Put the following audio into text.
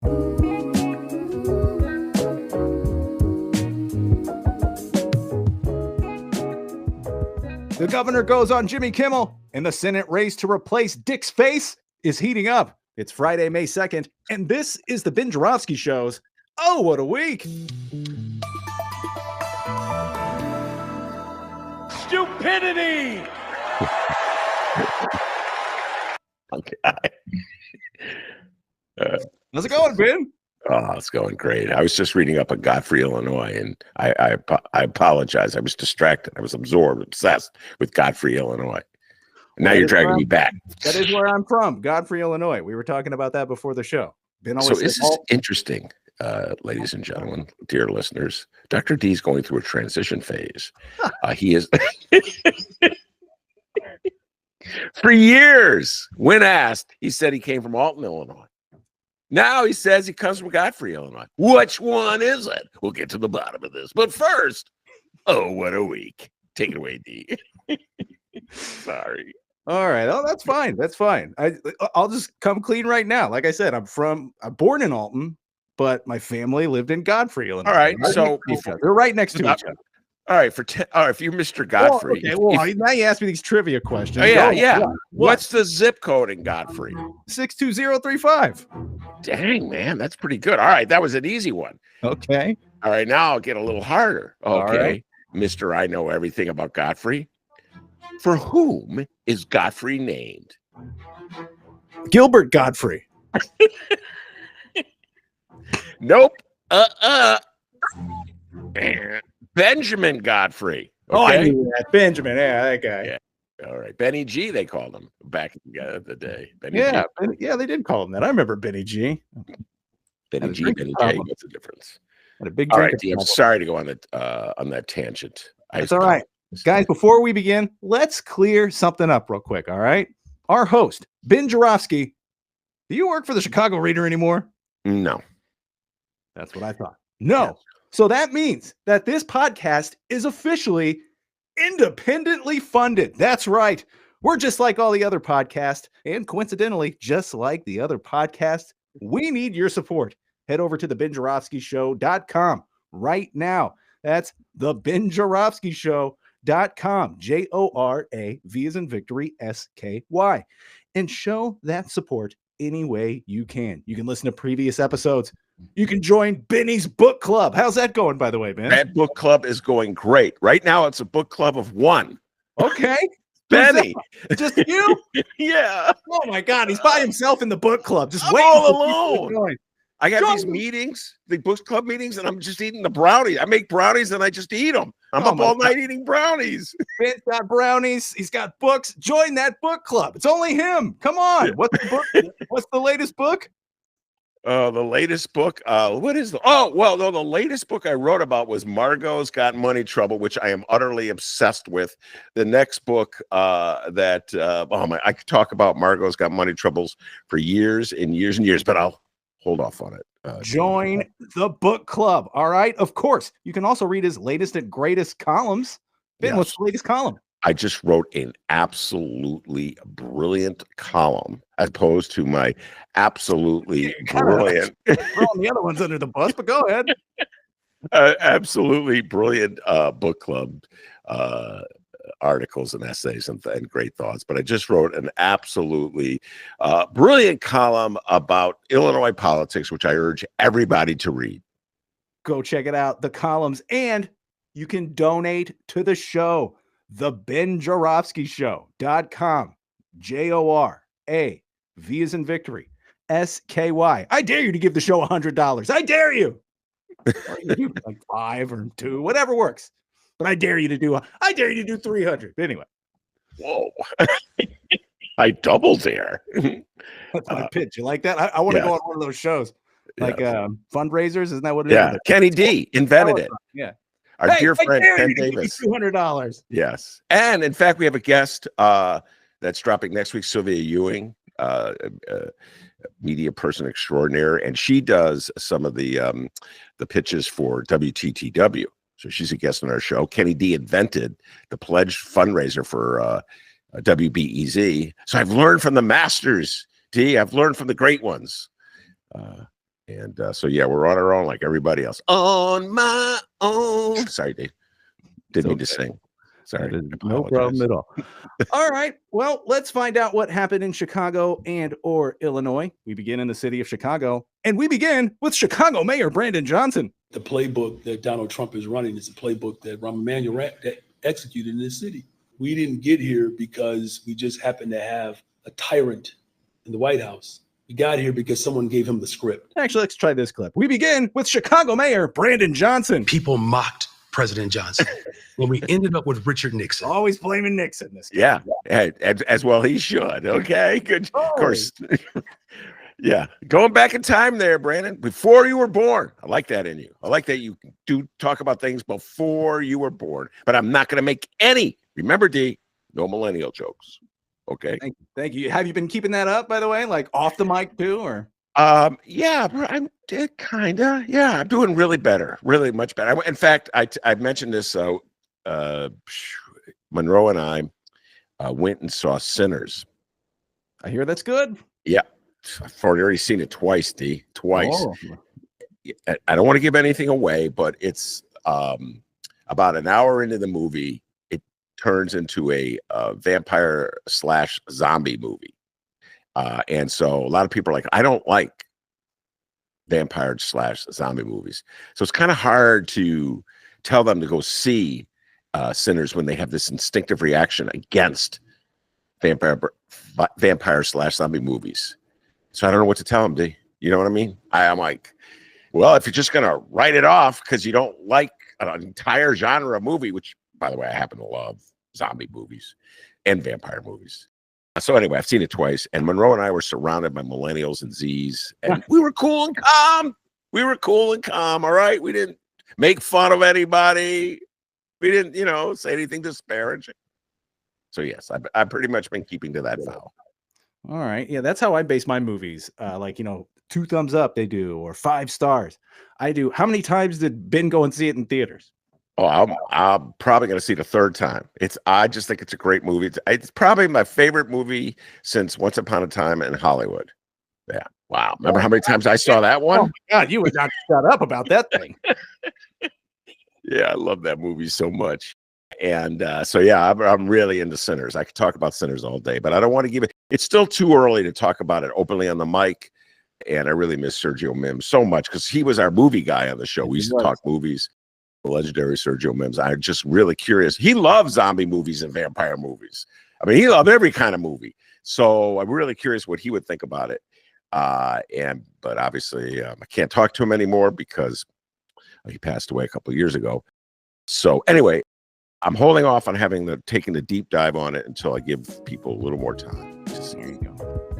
The governor goes on Jimmy Kimmel, and the Senate race to replace Dick's face is heating up. It's Friday, May 2nd, and this is the Ben Joravsky Show's Oh, What a Week! Stupidity! Okay. How's it going, Ben? Oh, it's going great. I was just reading up on Godfrey, Illinois, and I apologize. I was distracted. I was absorbed, obsessed with Godfrey, Illinois. And now you're dragging me back. That is where I'm from, Godfrey, Illinois. We were talking about that before the show. Ben always so this is interesting, ladies and gentlemen, dear listeners. Dr. D is going through a transition phase. He is... For years, when asked, he said he came from Alton, Illinois. Now he says he comes from Godfrey, Illinois. Which one is it? We'll get to the bottom of this. But first, oh, what a week. Take it away, D. Sorry. All right. Oh, that's fine. That's fine. I'll just come clean right now. Like I said, I'm born in Alton, but my family lived in Godfrey, Illinois. All right. So they're right next to each other. All right. If you're Mr. Godfrey. Now you ask me these trivia questions. Oh, yeah. What's the zip code in Godfrey? 62035. Dang, man. That's pretty good. All right. That was an easy one. Okay. All right. Now I'll get a little harder. Okay. Right. Mr. I know everything about Godfrey. For whom is Godfrey named? Gilbert Godfrey. Nope. Benjamin Godfrey. Okay? Oh, I knew that. Benjamin. Yeah, that guy. Yeah. All right. Benny G, they called him back in the day. Benny G. They did call him that. I remember Benny G. Benny G, Benny J. What's the difference? Had a big all right, D, I'm sorry to go on that tangent. It's all right. Guys, before we begin, let's clear something up real quick, all right? Our host, Ben Joravsky, do you work for the Chicago Reader anymore? No. That's what I thought. No. Yeah. So that means that this podcast is officially independently funded. That's right. We're just like all the other podcasts, and coincidentally, just like the other podcasts, we need your support. Head over to thebenjoravskyshow.com right now. That's thebenjoravskyshow.com. JORAV as in victory, SKY, and show that support any way you can. You can listen to previous episodes. You can join Benny's book club. How's that going, by the way, Ben? That book club is going great. Right now, it's a book club of one. Okay. Benny. Just you? Yeah. Oh, my God. He's by himself in the book club. Just I'm waiting all alone. I got these meetings, the book club meetings, and I'm just eating the brownies. I make brownies and I just eat them. I'm up all night eating brownies. Ben's got brownies. He's got books. Join that book club. It's only him. Come on. What's the book? What's the latest book? The latest book. What is the latest book I wrote about was Margot's Got Money Trouble, which I am utterly obsessed with. The next book I could talk about Margot's Got Money Troubles for years and years and years, but I'll hold off on it. Join the book club. All right. Of course. You can also read his latest and greatest columns. Ben, what's the latest column? I just wrote an absolutely brilliant column as opposed to my absolutely brilliant. Throwing the other ones under the bus, but go ahead. Absolutely brilliant book club articles and essays and great thoughts. But I just wrote an absolutely brilliant column about Illinois politics, which I urge everybody to read. Go check it out, the columns, and you can donate to the show, thebenjoravskyshow.com, JORAV as in victory, SKY. I dare you to give the show $100. I dare you. Or you do like 5 or 2, whatever works. But I dare you to do 300. But anyway. Whoa. I double dare. That's my pitch. You like that? I want to go on one of those shows. Like fundraisers, isn't that what it is? Yeah. Kenny D invented it. Yeah. Our dear friend Ken Davis. $200. Yes. And in fact, we have a guest that's dropping next week, Sylvia Ewing, media person extraordinaire, and she does some of the pitches for WTTW. So she's a guest on our show. Kenny D invented the pledge fundraiser for WBEZ. So I've learned from the masters, D. I've learned from the great ones. And so, yeah, we're on our own like everybody else. On my own. Sorry, Dave. Didn't mean to sing. Sorry. No problem at all. All right. Well, let's find out what happened in Chicago and or Illinois. We begin in the city of Chicago, and we begin with Chicago Mayor Brandon Johnson. The playbook that Donald Trump is running is a playbook that Rahm Emanuel executed in this city. We didn't get here because we just happened to have a tyrant in the White House. We got here because someone gave him the script. Actually, let's try this clip. We begin with Chicago Mayor Brandon Johnson. People mocked President Johnson, and we ended up with Richard Nixon. Always blaming Nixon. This guy. Yeah, as well he should. Okay, good. Of course. Yeah, going back in time there, Brandon, before you were born. I like that in you. I like that you do talk about things before you were born, but I'm not going to make any. Remember, D, no millennial jokes. Okay. Thank you. Have you been keeping that up, by the way, like off the mic too, or? Yeah, I'm kind of. Yeah, I'm doing really much better. In fact, I mentioned this. Monroe and I went and saw Sinners. I hear that's good. Yeah, I've already seen it twice, D. Twice. Oh. I don't want to give anything away, but it's about an hour into the movie, it turns into a vampire/zombie movie. And so a lot of people are like, I don't like vampire/zombie movies. So it's kind of hard to tell them to go see Sinners when they have this instinctive reaction against vampire/zombie movies. So I don't know what to tell them, D. You know what I mean? I'm like, well, if you're just going to write it off because you don't like an entire genre of movie, which, by the way, I happen to love zombie movies and vampire movies. So anyway, I've seen it twice, and Monroe and I were surrounded by millennials and Zs, and we were cool and calm. All right? We didn't make fun of anybody. We didn't, say anything disparaging. So yes, I've pretty much been keeping to that vow. All right. Yeah, that's how I base my movies. 2 thumbs up they do, or 5 stars. I do. How many times did Ben go and see it in theaters? Oh, I'm probably going to see it a 3rd time. I just think it's a great movie. It's probably my favorite movie since Once Upon a Time in Hollywood. Yeah. Wow. Remember how many times I saw that one? Oh my God, you would not shut up about that thing. Yeah, I love that movie so much. And so, yeah, I'm really into Sinners. I could talk about Sinners all day, but I don't want to give it. It's still too early to talk about it openly on the mic. And I really miss Sergio Mims so much because he was our movie guy on the show. We used to talk movies. The legendary Sergio Mims. I'm just really curious. He loves zombie movies and vampire movies. I mean, he loved every kind of movie. So I'm really curious what he would think about it. But obviously, I can't talk to him anymore because he passed away a couple of years ago. So anyway, I'm holding off on taking the deep dive on it until I give people a little more time. There you go.